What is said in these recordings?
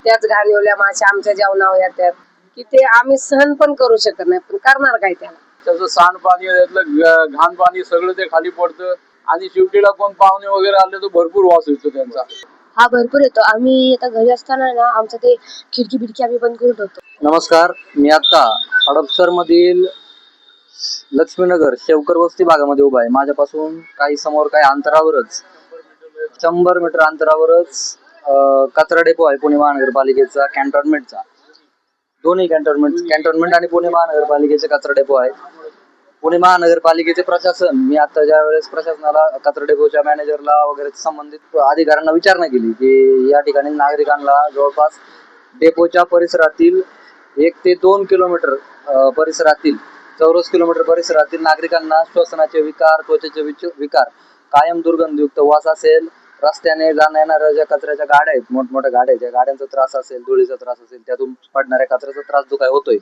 त्याच घाणीवल्या माश्या आमच्या जेवणावर येतात की ते आम्ही सहन पण करू शकत नाही, पण करणार काय त्याला. त्याचं सांडपाणी त्यातलं घाण पाणी सगळं ते खाली पडतं आणि शेवटीला कोण पाहुणे वगैरे आले तर भरपूर वास येतो त्यांचा. हा भरपूर येतो. आम्ही आता घरी असताना ना आमचं ते खिडकी बिडकी आम्ही बंद करून ठेवतो. नमस्कार, मी आता हडपसर मधील लक्ष्मीनगर शेवकर वस्ती भागामध्ये उभा आहे. माझ्यापासून काही समोर काही अंतरावरच 100 मीटर अंतरावरच कचरा डेपो आहे पुणे महानगरपालिकेचा कॅन्टोन्मेंटचा. दोन्ही कॅन्टोन्मेंट आणि पुणे महानगरपालिकेचे कचरा डेपो आहेत. पुणे महानगरपालिकेचे प्रशासन, मी आता ज्या वेळेस प्रशासनाला कचरा डेपोच्या मॅनेजरला वगैरे संबंधित अधिकाऱ्यांना विचारणा केली की या ठिकाणी नागरिकांना जवळपास डेपोच्या परिसरातील 1 ते 2 किलोमीटर परिसरातील चौरस किलोमीटर परिसरातील नागरिकांना श्वसनाचे विकार, त्वचेचे विकार, कायम दुर्गंधयुक्त वास असेल, रस्त्याने जाण्या येणाऱ्या ज्या कचऱ्याच्या गाड्या आहेत, मोठमोठ्या गाड्या आहेत, त्या गाड्यांचा त्रास असेल, धुळीचा त्रास असेल, त्यातून पडणाऱ्या कचऱ्याचा त्रास जो काय होतोय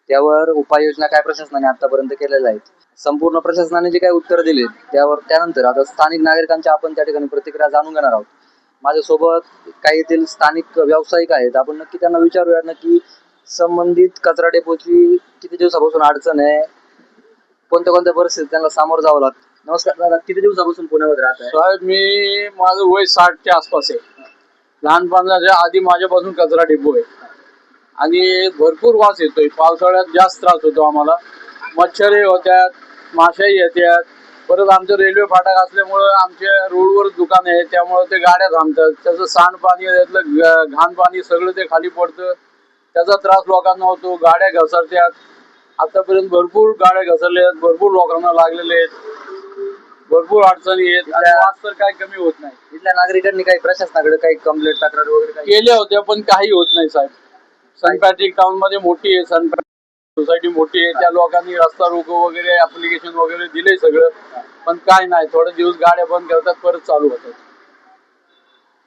त्यावर उपाययोजना काय प्रशासनाने आतापर्यंत केलेल्या आहेत. संपूर्ण प्रशासनाने जे काही उत्तर दिले त्यानंतर आता स्थानिक नागरिकांच्या आपण त्या ठिकाणी प्रतिक्रिया जाणून घेणार आहोत. माझ्यासोबत काही येथील स्थानिक व्यावसायिक आहेत. आपण नक्की त्यांना विचारूया नक्की संबंधित कचरा डेपोची किती दिवसापासून अडचण आहे, कोणत्या कोणत्या परिस्थितीत त्यांना सामोरं जावं लागतं. नमस्कार दादा, किती दिवसापासून पुण्यामध्ये राहत आहे? साहेब, माझं वय 60च्या आसपास आहे. लहानपणाच्या आधी माझ्यापासून कचरा डेपो आहे आणि भरपूर वास येतोय. पावसाळ्यात जास्त त्रास होतो आम्हाला. मच्छरही होत्यात, माशाही येतात. परत आमचं रेल्वे फाटक असल्यामुळं आमच्या रोडवर दुकान आहे, त्यामुळं ते गाड्या थांबतात. त्याचं सांडपाणी त्यातलं घाण पाणी सगळं ते खाली पडतं. त्याचा त्रास लोकांना होतो. गाड्या घसरतात. आतापर्यंत भरपूर गाड्या घसरल्या आहेत, भरपूर लोकांना लागलेले आहेत, भरपूर अडचणी आहेत आणि वास तर काही कमी होत नाही. इथल्या नागरिकांनी काही प्रशासनाकडे काही कंप्लेंट तक्रार वगैरे काही केल्या होत्या पण काही होत नाही साहेब. सन पॅट्रिक टाउन मध्ये मोठी आहे, सन सोसायटी मोठी आहे, त्या लोकांनी रस्ता रोको वगैरे ऍप्लिकेशन वगैरे दिले सगळं, पण काय नाही. थोडे दिवस गाड्या बंद करतात, परत चालू होतात.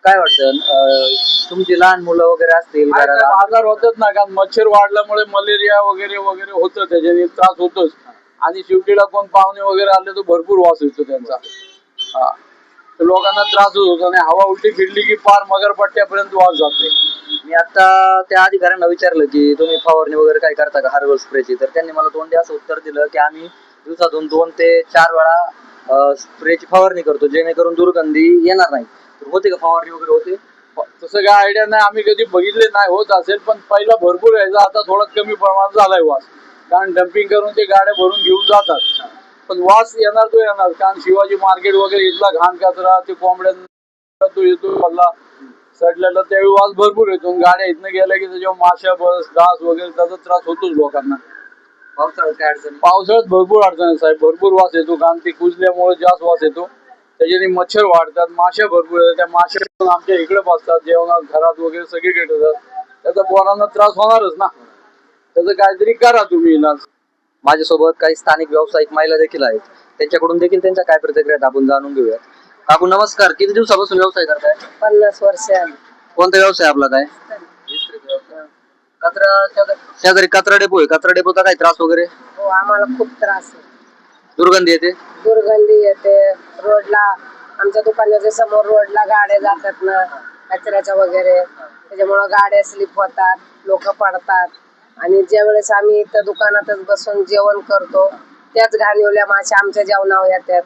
काय वाटतं तुमची लहान मुलं वगैरे असतील घराला? आजार होतात ना, कारण मच्छर वाढल्यामुळे मलेरिया वगैरे वगैरे होतं, त्याच्याने त्रास होतोच. आणि शेवटीला कोण पाहुणे वगैरे आले तर भरपूर वास येतो त्यांचा. तर लोकांना त्रासच होतो आणि हवा उलटी फिरली की पार मगरपट्ट्यापर्यंत वास जाते. मी आता त्या अधिकाऱ्यांना विचारलं की तुम्ही फवारणी वगैरे काय करता का हर्बल स्प्रेची, तर त्यांनी मला तोंडी असं उत्तर दिलं की आम्ही दिवसातून 2 ते 4 वेळा स्प्रेची फवारणी करतो, जेणेकरून दुर्गंधी येणार नाही. तर होते का फवारणी वगैरे होते? तसं काय आयडिया नाही, आम्ही कधी बघितले नाही. होत असेल पण पहिला भरपूर यायचा, आता थोडा कमी प्रमाणात झालाय वास. कारण डम्पिंग करून ते गाड्या भरून घेऊन जातात, पण वास येणार तो येणार. कारण शिवाजी मार्केट वगैरे इथला घाण कचरा, ते कोंबड्या तो येतो मला सडलेला, त्यावेळी वास भरपूर येतो. गाड्या इथनं गेल्या की त्याच्यावर माशा, बस, डास वगैरे त्याचा त्रास होतोच लोकांना. पावसाळ्यात काय अडचण? पावसाळ्यात भरपूर अडचण आहे साहेब, भरपूर वास येतो. कारण ते कुजल्यामुळे जास्त वास येतो, त्याच्याने मच्छर वाढतात, माशा भरपूर येतात. त्या माशा आमच्या इकडे बसतात, जेवणात, घरात वगैरे सगळीकडे येतात. त्याचा पोरांना त्रास होणारच ना. त्याचं काहीतरी करा तुम्ही इलाज. माझ्यासोबत काही स्थानिक व्यावसायिक महिला देखील आहेत, त्यांच्याकडून देखील त्यांच्या काय प्रतिक्रिया आहेत आपण जाणून घेऊया. काकू नमस्कार, किती दिवसापासून व्यवसाय करताय? 50 वर्ष. कोणता व्यवसाय आपला काय? कचरा शेजारी कचरा डेपो आहे, कचरा डेपोचा काही त्रास वगैरे? हो, आम्हाला खूप त्रास आहे. दुर्गंधी येते? दुर्गंधी येते. रोडला, आमच्या दुकानाच्या समोर रोडला गाड्या जातात ना कचऱ्याच्या वगैरे, त्याच्यामुळं गाड्या स्लिप होतात, लोक पडतात. आणि ज्या वेळेस आम्ही इथं दुकानातच बसून जेवण करतो त्याच घाणीवल्या माश्या आमच्या जेवणावर येतात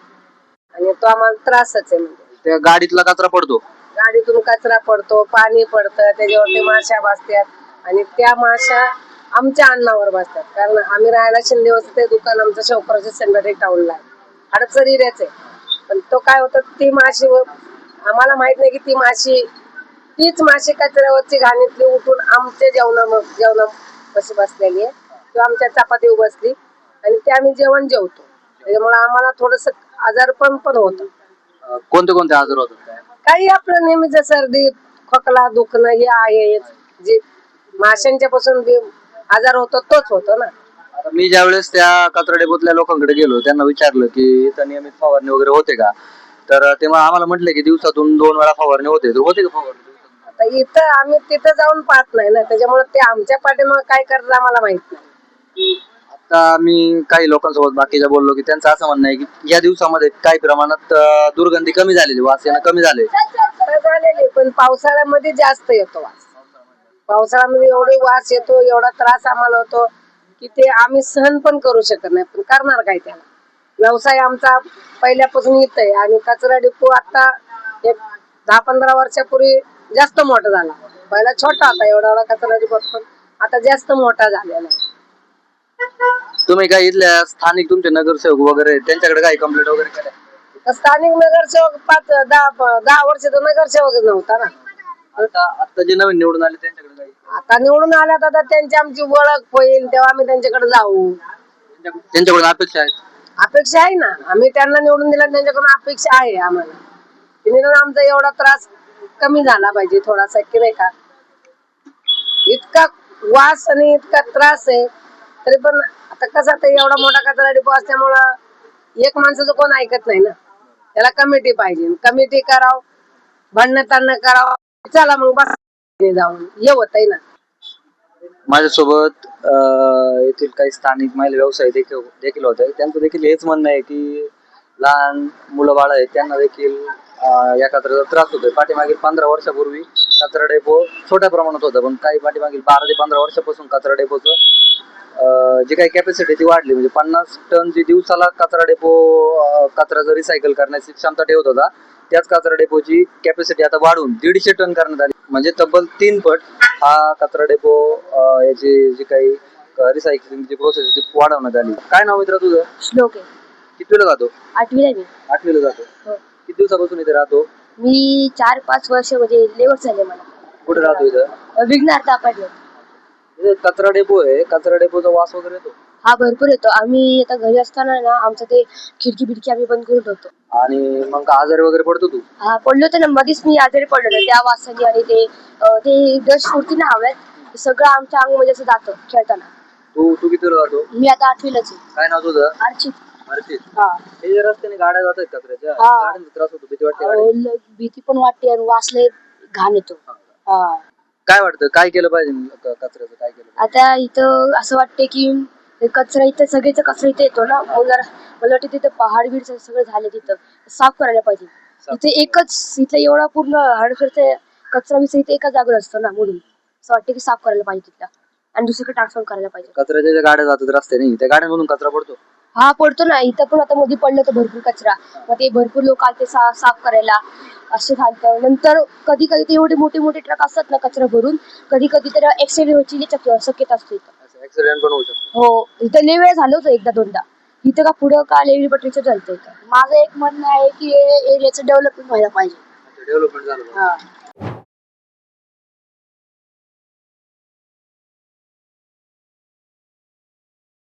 आणि तो आम्हाला त्रासच आहे. म्हणजे त्या गाडीतला कचरा पडतो, गाडीतून कचरा पडतो, पाणी पडतं, त्याच्यावरती माश्या बसतात आणि त्या माश्या आमच्या अन्नावर बसतात. कारण आम्ही राहायला शिंदे वस्ती, दुकान आमचं शेवकरच्या सेंटर टाऊनला आहे, हडपसर एरियाच आहे. पण तो काय होतं, ती माशी आम्हाला माहित नाही की तीच माशी कचऱ्यावरची घाणीतली उठून आमच्या जेवणा कशी बसलेली आहे किंवा आमच्या चपाती बसली आणि ते आम्ही जेवतो. त्याच्यामुळे आम्हाला थोडस आजारपण पण होतं. कोणते कोणते आजार होतात? काही आपलं नेहमीच सर्दी, खोकला, दुखणं हे आहे. जे माशांच्या पासून आजार होतो तोच होतो ना. आता मी ज्या वेळेस त्या कचरा डेपोतल्या लोकांकडे गेलो, त्यांना विचारलं की इथं नियमित फवारणी वगैरे होते का, तर तेव्हा आम्हाला म्हटले की दिवसातून 2 वेळा फवारणी होते. तर होते का फवारणी? आता इथं आम्ही तिथं जाऊन पाहत नाही ना, त्याच्यामुळे ते आमच्या पाठीमागे काय करतात आम्हाला माहित नाही. आता मी काही लोकांसोबत बाकीच्या बोललो की त्यांचं असं म्हणणं आहे की या दिवसामध्ये काही प्रमाणात दुर्गंधी कमी झालेली, वास येणं कमी झाले. झालेले, पण पावसाळ्यामध्ये जास्त येतो वास. पावसाळ्यामध्ये एवढे वास येतो, एवढा त्रास आम्हाला होतो की ते आम्ही सहन पण करू शकत नाही. पण करणार काय त्याला? व्यवसाय आमचा पहिल्यापासून येत आहे आणि कचरा डिपो आता एक 10-15 वर्षापूर्वी जास्त मोठा झाला. पहिला छोटा होता एवढा एवढा कचरा डिपो, पण आता जास्त मोठा झालेला आहे. तुम्ही काय इथल्या स्थानिक तुमचे नगरसेवक वगैरे त्यांच्याकडे काही कंप्लेंट वगैरे केल्या? तर स्थानिक नगरसेवक 10 वर्ष तर नगरसेवकच नव्हता ना. आता जे नवीन निवडून आले त्यांच्याकडे काही आता निवडून आल्यात, आता त्यांची आमची ओळख होईल तेव्हा आम्ही त्यांच्याकडे जाऊ. त्यांच्याकडून अपेक्षा आहेत? अपेक्षा आहे ना, आम्ही त्यांना निवडून दिला, त्यांच्याकडून अपेक्षा आहे आम्हाला की निदान आमचा एवढा त्रास कमी झाला पाहिजे थोडासा, की नाही का. इतका वास आणि इतका त्रास आहे तरी पण आता कसं, आता एवढा मोठा कचरा डिपो असल्यामुळं एक माणसाचं कोण ऐकत नाही ना. त्याला कमिटी पाहिजे, कमिटी करावं, भांडण तांडण करावं, चला मग बस जाऊन हे होतंय ना. माझ्यासोबत येथील काही स्थानिक महिला व्यवसाय देखील होते. त्यांचं देखील हेच म्हणणं आहे की लहान मुलं बाळ आहेत त्यांना देखील या कचऱ्याचा त्रास होतोय. पाठीमागील 15 वर्षापूर्वी कचरा डेपो छोट्या प्रमाणात होता, पण काही पाठीमागील 12 ते 15 वर्षापासून कचरा डेपोचं जी काही कॅपॅसिटी ती वाढली. म्हणजे 50 टन जी दिवसाला कचरा डेपो कचरा जर रिसायकल करण्याची क्षमता ठेवत होता, त्याच कचरा डेपोची कॅपॅसिटी आता वाढून 150 टन करण्यात आली. म्हणजे तब्बल 3 पट हा कचरा डेपो याची जी काही रिसायकलिंगची प्रोसेस ती वाढवण्यात आली. काय नाव मित्रा तुझं? श्लोक आहे. कितवीला जातो? 8वीला आहे मी. 8वीला जातो. हो. किती दिवसापासून इथे राहतो? मी 4-5 वर्ष म्हणजे लेवर झाले मला. कुठे राहतो इथं? विघ्नार्थ अपार्टमेंट. इथे कचरा डेपो आहे, कचरा डेपोचा वास वगैरे येतो? हा भरपूर येतो. आम्ही आता घरी असताना ना आमचं ते खिडकी बिडकी आम्ही बंद करून ठेवतो. आणि मग आजारी वगैरे पडतो तू? हा पडलो होतो ना, मध्येच मी आजारी पडलो होतो त्या वासाने. आणि ते डस्ट उडती ना हव्यात, ते सगळं आमच्या अंगमध्ये असं जातं खेळताना. तू कितीला जातो? मी आता 8वीलाच आहे. काय नाव तुझं? अर्चित. अर्चित. हा. हे जे रस्त्याने गाड्या जातात कचऱ्याच्या, हा. गाड्यांचा त्रास होतो, भीती वाटते गाडी? भीती पण वाटते आणि वासले घाण येतो. हा. काय वाटतं काय केलं पाहिजे कचऱ्याचं, काय केलं पाहिजे? आता इथं असं वाटते की कचरा इथं सगळीचा कचरा इथे येतो ना, मला वाटतं तिथं पहाड बीड सगळं झालं, तिथं साफ करायला पाहिजे. इथे एकच इथं एवढा पूर्ण हडसरचा कचरा विषय इथे एका जागेवर असतो ना, म्हणून असं वाटतं की साफ करायला पाहिजे तिथला आणि दुसरीकडे ट्रान्सफर करायला पाहिजे. कचऱ्याच्या ज्या गाड्या जातात रस्त्याने, त्या गाड्यांमधून कचरा पडतो? हा पडतो ना. इथं पण आता मध्ये पडलं होतं भरपूर कचरा, मग ते भरपूर लोक आले साफ करायला. असे घालतं. नंतर कधी कधी ते एवढे मोठे मोठे ट्रक असतात ना कचरा भरून, कधी कधी तर ऍक्सिडेंट व्हायची शक्यता असते इथं. ऍक्सिडेंट पण होऊ शकतो? हो, इथं लय वेळ झालं होतं, 1-2दा. इथं का पुढं का लेवली पटरीचं चालतं इथं. माझं एक म्हणणं आहे की एरियाचं डेव्हलपमेंट व्हायला पाहिजे. डेव्हलपमेंट झालं पाहिजे.